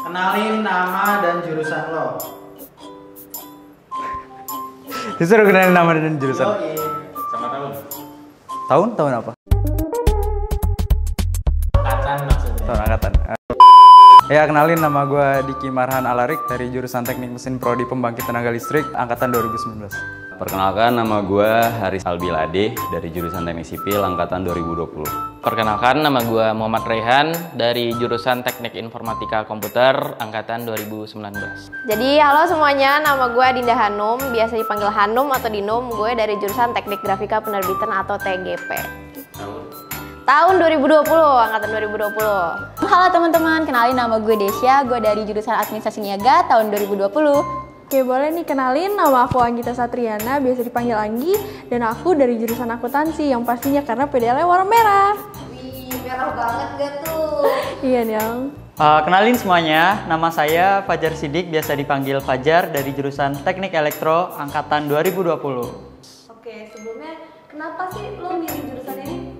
Kenalin nama dan jurusan lo. Disuruh kenalin nama dan jurusan. Sama tahun. Tahun apa? Angkatan maksudnya. Tahun angkatan. Ya, kenalin, nama gue Diki Marhan Alarik dari jurusan Teknik Mesin Prodi Pembangkit Tenaga Listrik angkatan 2019. Perkenalkan, nama gue Haris Albilade dari jurusan Teknik Sipil angkatan 2020. Perkenalkan, nama gue Muhammad Rehan dari jurusan Teknik Informatika Komputer angkatan 2019. Jadi halo semuanya, nama gue Dinda Hanum, biasa dipanggil Hanum atau Dinum. Gue dari jurusan Teknik Grafika Penerbitan atau TGP. Tahun 2020, angkatan 2020. Halo teman-teman, kenalin nama gue Desya, gue dari jurusan Administrasi Niaga tahun 2020. Oke, boleh nih kenalin, nama aku Anggita Satriana, biasa dipanggil Anggi, dan aku dari jurusan akuntansi, yang pastinya karena PDL-nya warna merah. Wih, merah banget gak tuh? Iya dong. Kenalin semuanya, nama saya Fajar Sidik, biasa dipanggil Fajar dari jurusan Teknik Elektro angkatan 2020. Oke, sebelumnya kenapa sih lo milih jurusan ini?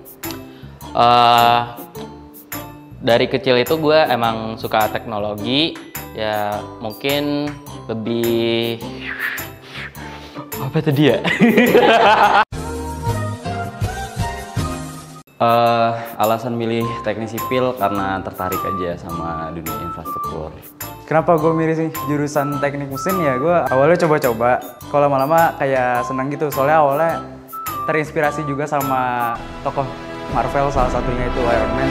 Dari kecil itu gue emang suka teknologi, ya mungkin lebih apa tadi ya? Alasan milih teknik sipil karena tertarik aja sama dunia infrastruktur. Kenapa gue milih sih jurusan teknik mesin? Ya gue awalnya coba-coba, kalau lama-lama kayak senang gitu, soalnya awalnya terinspirasi juga sama tokoh Marvel, salah satunya itu Iron Man.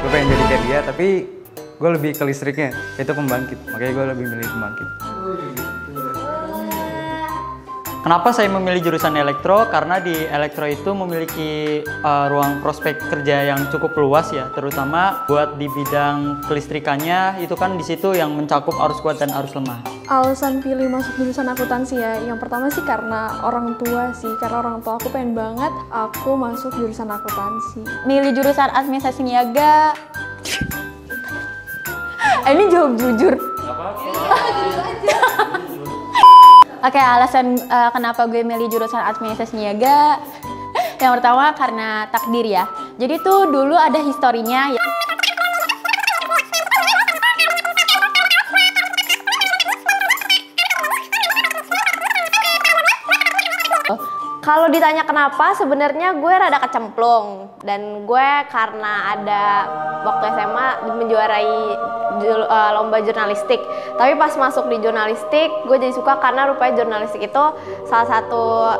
Gue pengen jadi kayak dia, tapi gue lebih ke listriknya, itu pembangkit, makanya gue lebih milih pembangkit. Kenapa saya memilih jurusan elektro? Karena di elektro itu memiliki ruang prospek kerja yang cukup luas ya, terutama buat di bidang kelistrikannya, itu kan di situ yang mencakup arus kuat dan arus lemah. Alasan pilih masuk jurusan akuntansi ya, yang pertama sih karena orang tua sih, karena orang tua aku pengen banget aku masuk jurusan akuntansi. Milih jurusan Administrasi Niaga. Ini jawab jujur. Oke, alasan kenapa gue milih jurusan Administrasi Niaga, yang pertama karena takdir ya. Jadi tuh dulu ada historinya ya. Kalau ditanya kenapa, sebenarnya gue rada kecemplung, dan gue karena ada waktu SMA menjuarai lomba jurnalistik. Tapi pas masuk di jurnalistik, gue jadi suka karena rupanya jurnalistik itu salah satu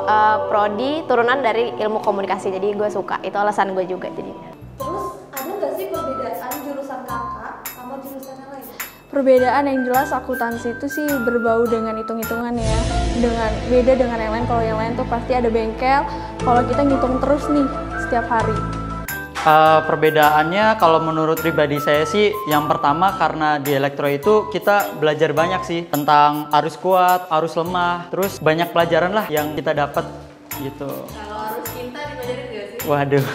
prodi turunan dari ilmu komunikasi. Jadi gue suka, itu alasan gue juga jadinya. Terus ada nggak sih perbedaan jurusan kakak sama jurusan yang lain? Perbedaan yang jelas akuntansi itu sih berbau dengan hitung-hitungan ya, beda dengan yang lain. Kalau yang lain tuh pasti ada bengkel, kalau kita ngitung terus nih setiap hari. Perbedaannya kalau menurut pribadi saya sih, yang pertama karena di elektro itu kita belajar banyak sih tentang arus kuat, arus lemah, terus banyak pelajaran lah yang kita dapat gitu. Kalau arus cinta dipelajarin nggak sih? Waduh.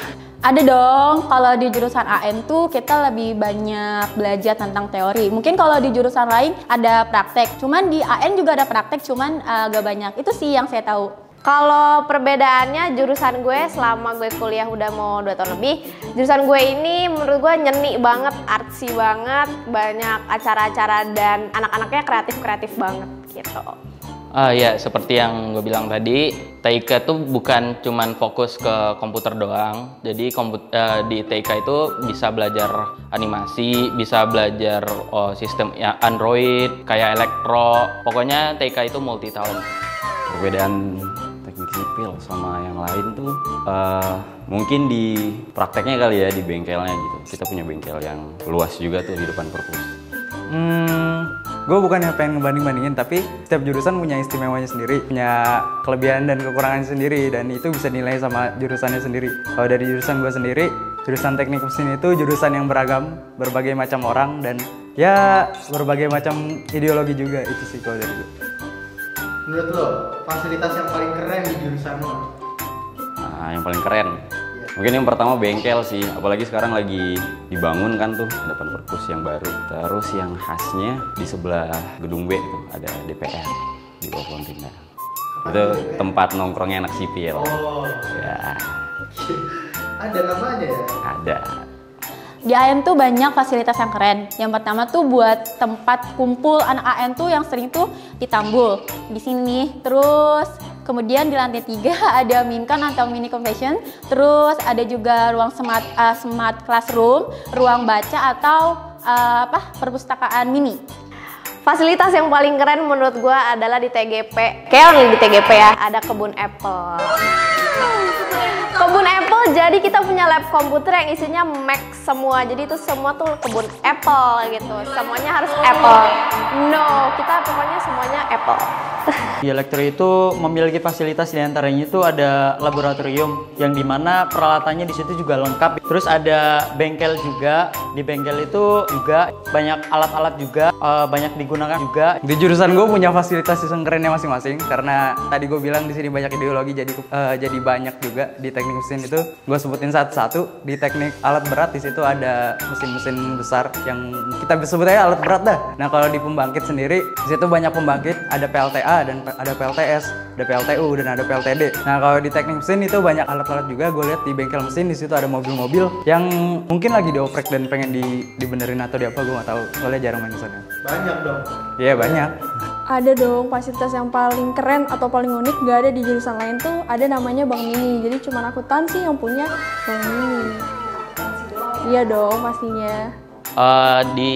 Ada dong, kalau di jurusan AN tuh kita lebih banyak belajar tentang teori. Mungkin kalau di jurusan lain ada praktek, cuman di AN juga ada praktek, cuman agak banyak. Itu sih yang saya tahu. Kalau perbedaannya, jurusan gue selama gue kuliah udah mau 2 tahun lebih, jurusan gue ini menurut gue nyeni banget, artsy banget, banyak acara-acara dan anak-anaknya kreatif-kreatif banget gitu. Ya, seperti yang gue bilang tadi, TIK itu bukan cuman fokus ke komputer doang. Jadi di TIK itu bisa belajar animasi, bisa belajar sistem Android, kayak elektro. Pokoknya TIK itu multi talent. Perbedaan teknik sipil sama yang lain tuh mungkin di prakteknya kali ya, di bengkelnya gitu. Kita punya bengkel yang luas juga tuh di depan perpus. Gue bukannya pengen ngebanding-bandingin, tapi setiap jurusan punya istimewanya sendiri, punya kelebihan dan kekurangannya sendiri, dan itu bisa dinilai sama jurusannya sendiri. Kalau dari jurusan gue sendiri, jurusan teknik mesin itu jurusan yang beragam, berbagai macam orang, dan ya berbagai macam ideologi juga, itu sih kalau dari gue. Menurut lo, fasilitas yang paling keren di jurusan lo? Nah, yang paling keren? Mungkin yang pertama bengkel sih, apalagi sekarang lagi dibangun kan tuh depan perpus yang baru. Terus yang khasnya di sebelah gedung B tuh ada DPR di bawah kontainer. Itu tempat nongkrongnya anak sipil. Oh. Ya. Ada namanya ya? Ada. Di AN tuh banyak fasilitas yang keren. Yang pertama tuh buat tempat kumpul anak AN tuh yang sering tuh di Tambul. Di sini. Terus kemudian di lantai 3 ada Minkan atau mini convention. Terus ada juga ruang smart classroom, ruang baca atau perpustakaan mini. Fasilitas yang paling keren menurut gue adalah di TGP. Kayak di TGP ya, ada kebun apple. Kebun apple, jadi kita punya lab komputer yang isinya Mac semua. Jadi itu semua tuh kebun apple gitu. Semuanya harus apple. No, kita pokoknya semuanya apple. Di Elektro itu memiliki fasilitas, diantaranya itu ada laboratorium yang dimana peralatannya di situ juga lengkap. Terus ada bengkel juga. Di bengkel itu juga banyak alat-alat juga, banyak digunakan juga. Di jurusan gue punya fasilitas yang kerennya masing-masing karena tadi gue bilang di sini banyak ideologi, jadi banyak juga. Di teknik mesin itu gue sebutin satu-satu. Di teknik alat berat di situ ada mesin-mesin besar yang kita sebut aja alat berat dah. Nah kalau di pembangkit sendiri di situ banyak pembangkit, ada PLTA dan ada PLTS, ada PLTU dan ada PLTD. Nah kalau di teknik mesin itu banyak alat-alat juga. Gue lihat di bengkel mesin di situ ada mobil-mobil yang mungkin lagi dioprek dan pengen dibenerin atau di apa, gue nggak tahu soalnya jarang main kesana. Banyak dong. Iya banyak. Ada dong fasilitas yang paling keren atau paling unik gak ada di jurusan lain tuh, ada namanya Bank Mini. Jadi cuma akuntansi yang punya Bank Mini. Iya dong pastinya. Di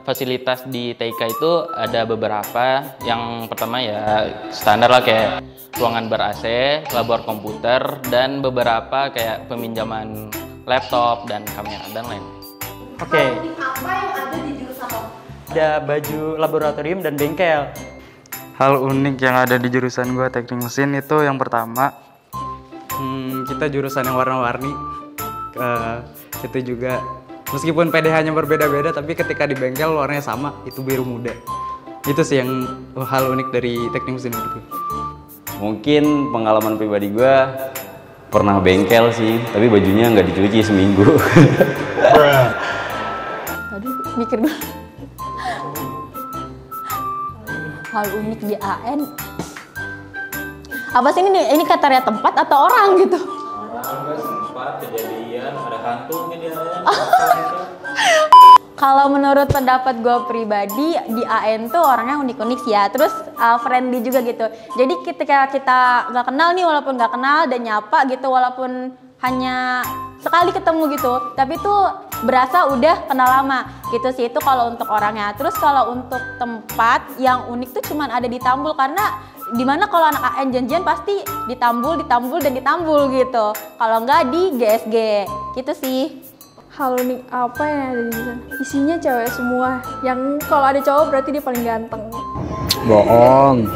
fasilitas di TIK itu ada beberapa. Yang pertama ya standar lah, kayak ruangan ber-AC, labor komputer, dan beberapa kayak peminjaman laptop dan kamera dan lain. Apa Oke, yang ada di jurusan lo? ada baju laboratorium dan bengkel. Hal unik yang ada di jurusan gue teknik mesin itu yang pertama, kita jurusan yang warna-warni. Itu juga meskipun PDH-nya berbeda-beda, tapi ketika di bengkel warnanya sama, itu biru muda. Itu sih yang hal unik dari teknik mesin itu. Mungkin pengalaman pribadi gue pernah bengkel sih, tapi bajunya nggak dicuci seminggu. Aduh, mikir dulu. Hal unik di AN. Apa sih ini? Ini kriteria tempat atau orang gitu? Sempat kejadian ada hantu di Kalau menurut pendapat gue pribadi, di AN tuh orangnya unik-unik sih ya. Terus friendly juga gitu. Jadi ketika kita nggak kenal nih, walaupun nggak kenal dan nyapa gitu, walaupun hanya sekali ketemu gitu, tapi tuh berasa udah kenal lama gitu sih. Itu kalau untuk orangnya. Terus kalau untuk tempat yang unik tuh cuman ada di Tambul, karena dimana kalau anak AN janjian pasti di Tambul gitu. Kalau nggak di GSG gitu sih. Hal unik apa yang ada di sana? Isinya cewek semua. Yang kalau ada cowok berarti dia paling ganteng. Bohong.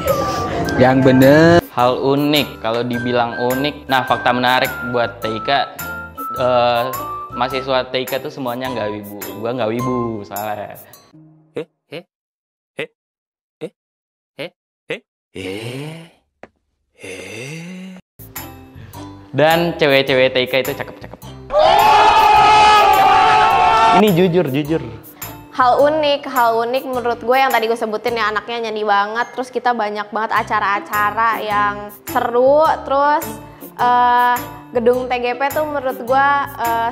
Yang bener. Hal unik, kalau dibilang unik, nah fakta menarik buat TIK, mahasiswa TIK tuh semuanya nggak wibu. Gua nggak wibu soalnya. Dan cewek-cewek TIK itu cakep-cakep. Ini jujur. Hal unik menurut gue yang tadi gue sebutin ya, anaknya nyanyi banget. Terus kita banyak banget acara-acara yang seru. Terus gedung TGP tuh menurut gue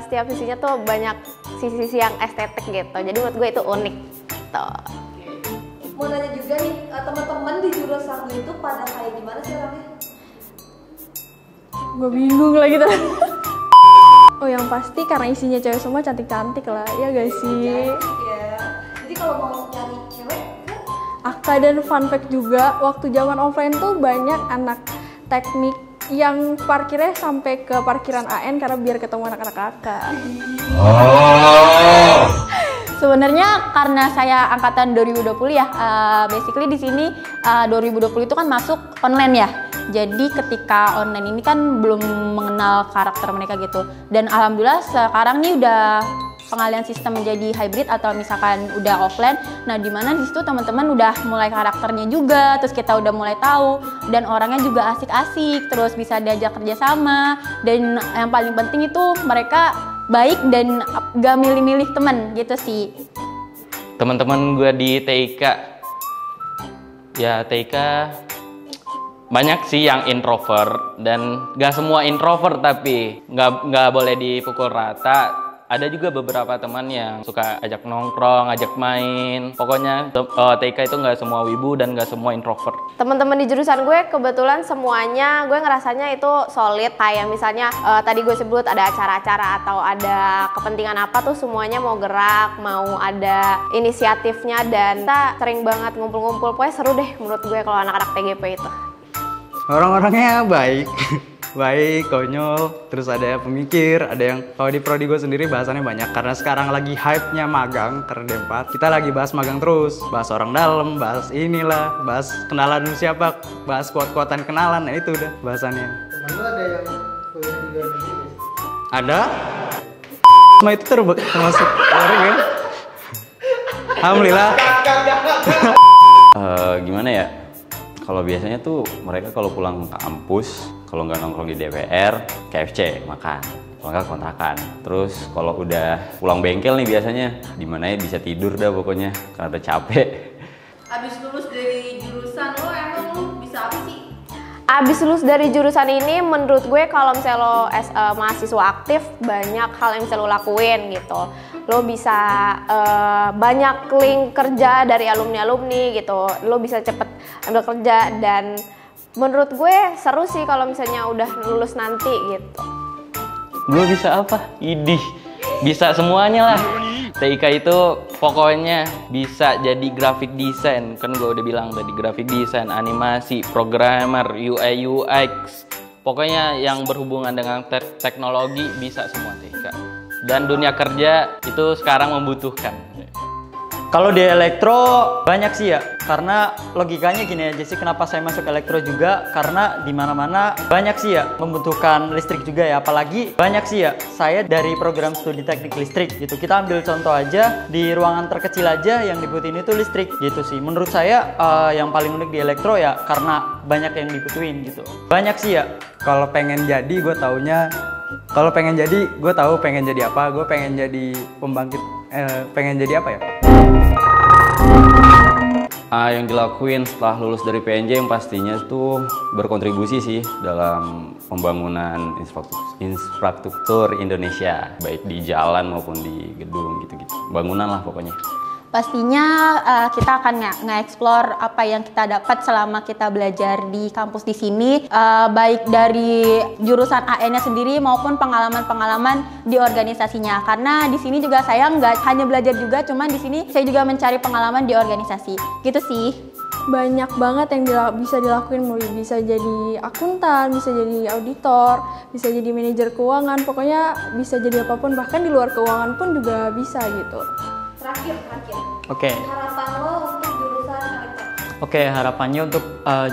setiap sisinya tuh banyak sisi-sisi yang estetik gitu. Jadi menurut gue itu unik tuh. Mau nanya juga nih, teman-teman di jurusan lo itu pada kayak gimana sih orangnya? Gue bingung lagi tuh. Oh yang pasti karena isinya cewek semua cantik-cantik lah, ya gak sih? Ya. Jadi kalau mau cari cewek Akta dan fun fact juga, waktu zaman offline tuh banyak anak teknik yang parkirnya sampai ke parkiran AN karena biar ketemu anak-anak kakak. Sebenarnya karena saya angkatan 2020 ya, basically di sini 2020 itu kan masuk online ya. Jadi ketika online ini kan belum mengenal karakter mereka gitu. Dan alhamdulillah sekarang nih udah pengalihan sistem menjadi hybrid atau misalkan udah offline. Nah di mana di situ teman-teman udah mulai karakternya juga, terus kita udah mulai tahu dan orangnya juga asik-asik, terus bisa diajak kerjasama. Dan yang paling penting itu mereka baik dan gak milih-milih teman gitu sih. Teman-teman gue di TIK, ya TIK Banyak sih yang introvert dan gak semua introvert, tapi nggak boleh dipukul rata. Ada juga beberapa teman yang suka ajak nongkrong, ajak main. Pokoknya TK itu nggak semua wibu dan nggak semua introvert. Teman-teman di jurusan gue kebetulan semuanya gue ngerasanya itu solid. Kayak misalnya tadi gue sebut ada acara-acara atau ada kepentingan apa tuh semuanya mau gerak, mau ada inisiatifnya, dan kita sering banget ngumpul-ngumpul. Pokoknya seru deh menurut gue kalau anak-anak TGP itu. Orang-orangnya baik. Baik, konyol, terus ada pemikir, ada yang kalau di prodi gue sendiri bahasannya banyak karena sekarang lagi hype-nya magang karena D4. Kita lagi bahas magang terus, bahas orang dalam, bahas inilah, bahas kenalan siapa, bahas kuat-kuatan kenalan, nah itu udah bahasannya. Temen lu ada yang kuliah di luar negeri? Ada? Semua itu termasuk orang kan? Alhamdulillah. Gimana ya? Kalau biasanya tuh mereka kalau pulang ke kampus, kalau nggak nongkrong di DPR, KFC makan, kalau nggak kontrakan. Terus kalau udah pulang bengkel nih biasanya, dimana ya bisa tidur dah pokoknya karena udah capek. Abis lulus dari jurusan lo, emang lo bisa apa sih? Abis lulus dari jurusan ini, menurut gue kalau misalnya lo mahasiswa aktif, banyak hal yang bisa lo lakuin gitu. Lo bisa banyak link kerja dari alumni-alumni gitu. Lo bisa cepet ambil kerja, dan menurut gue seru sih kalau misalnya udah lulus nanti gitu. Gue bisa apa? Idih, bisa semuanya lah. TIK itu pokoknya bisa jadi graphic design, kan gue udah bilang tadi, graphic design, animasi, programmer, UI UX, pokoknya yang berhubungan dengan teknologi bisa semua TIK. Dan dunia kerja itu sekarang membutuhkan. Kalau di elektro banyak sih ya, karena logikanya gini aja sih, kenapa saya masuk elektro juga, karena di mana-mana banyak sih ya membutuhkan listrik juga ya, apalagi banyak sih ya, saya dari program studi teknik listrik gitu. Kita ambil contoh aja, di ruangan terkecil aja yang dibutuhin itu listrik gitu sih. Menurut saya yang paling unik di elektro ya karena banyak yang dibutuhin gitu. Banyak sih ya. Kalau pengen jadi gue taunya, kalau pengen jadi gue tahu pengen jadi apa, gue pengen jadi pembangkit, pengen jadi apa ya? Yang dilakuin setelah lulus dari PNJ yang pastinya tuh berkontribusi sih dalam pembangunan infrastruktur Indonesia, baik di jalan maupun di gedung gitu-gitu. Bangunan lah pokoknya. Pastinya kita akan nge-explore apa yang kita dapat selama kita belajar di kampus di sini, baik dari jurusan AN-nya sendiri maupun pengalaman-pengalaman di organisasinya. Karena di sini juga saya nggak hanya belajar juga, cuman di sini saya juga mencari pengalaman di organisasi. Gitu sih. Banyak banget yang bisa dilakuin, mulai bisa jadi akuntan, bisa jadi auditor, bisa jadi manajer keuangan, pokoknya bisa jadi apapun, bahkan di luar keuangan pun juga bisa gitu. Terakhir. Oke. Harapan lo untuk jurusan elektro? Oke, harapannya untuk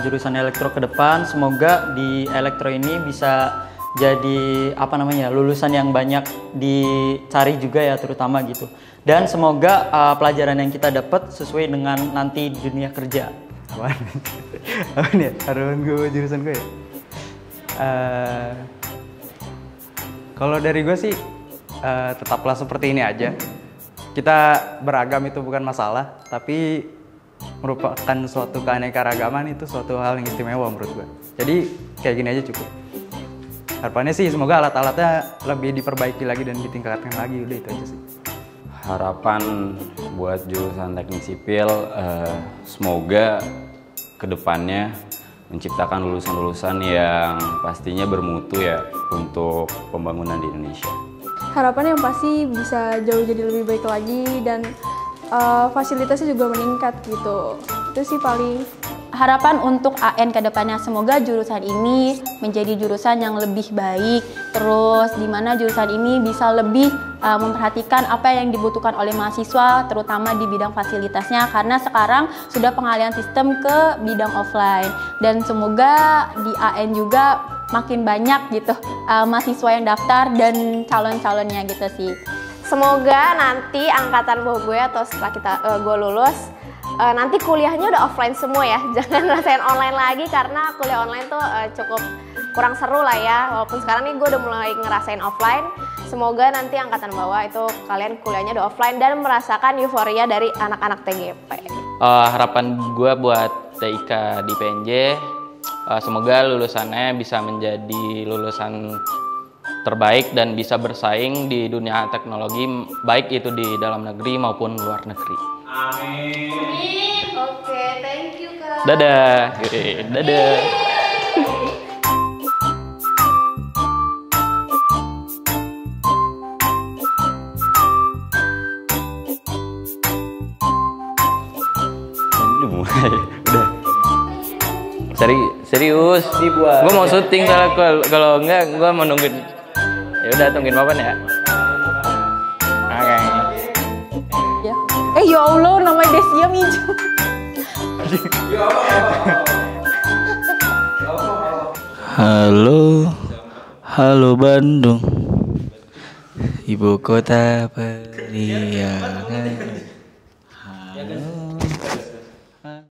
jurusan elektro ke depan, semoga di elektro ini bisa jadi apa namanya, lulusan yang banyak dicari juga ya, terutama gitu. Dan semoga pelajaran yang kita dapat sesuai dengan nanti dunia kerja. Apa nih? Harapan gue jurusan gue ya? Kalau dari gue sih tetaplah seperti ini aja. Kita beragam itu bukan masalah, tapi merupakan suatu keanekaragaman, itu suatu hal yang istimewa menurut gue. Jadi kayak gini aja cukup. Harapannya sih semoga alat-alatnya lebih diperbaiki lagi dan ditingkatkan lagi, udah itu aja sih. Harapan buat jurusan teknik sipil, semoga kedepannya menciptakan lulusan-lulusan yang pastinya bermutu ya untuk pembangunan di Indonesia. Harapan yang pasti bisa jauh jadi lebih baik lagi, dan fasilitasnya juga meningkat gitu. Itu sih paling. Harapan untuk AN ke depannya, semoga jurusan ini menjadi jurusan yang lebih baik, terus di mana jurusan ini bisa lebih memperhatikan apa yang dibutuhkan oleh mahasiswa, terutama di bidang fasilitasnya, karena sekarang sudah pengalihan sistem ke bidang offline. Dan semoga di AN juga makin banyak gitu mahasiswa yang daftar dan calon-calonnya gitu sih. Semoga nanti angkatan bawah gue atau setelah gue lulus, nanti kuliahnya udah offline semua ya, jangan rasain online lagi, karena kuliah online tuh cukup kurang seru lah ya. Walaupun sekarang nih gue udah mulai ngerasain offline, semoga nanti angkatan bawah itu kalian kuliahnya udah offline dan merasakan euforia dari anak-anak TGP. Harapan gue buat TIK di PNJ, Semoga lulusannya bisa menjadi lulusan terbaik dan bisa bersaing di dunia teknologi, baik itu di dalam negeri maupun luar negeri. Amin. Oke, thank you Kak. Dadah. Dadah. Udah. Serius. Gue mau syuting kalau enggak gue mau nungguin. Ya udah tungguin Papan ya. Oke. Ya. Ya Allah, namanya Desia Miju. Halo Bandung, ibu kota periangan.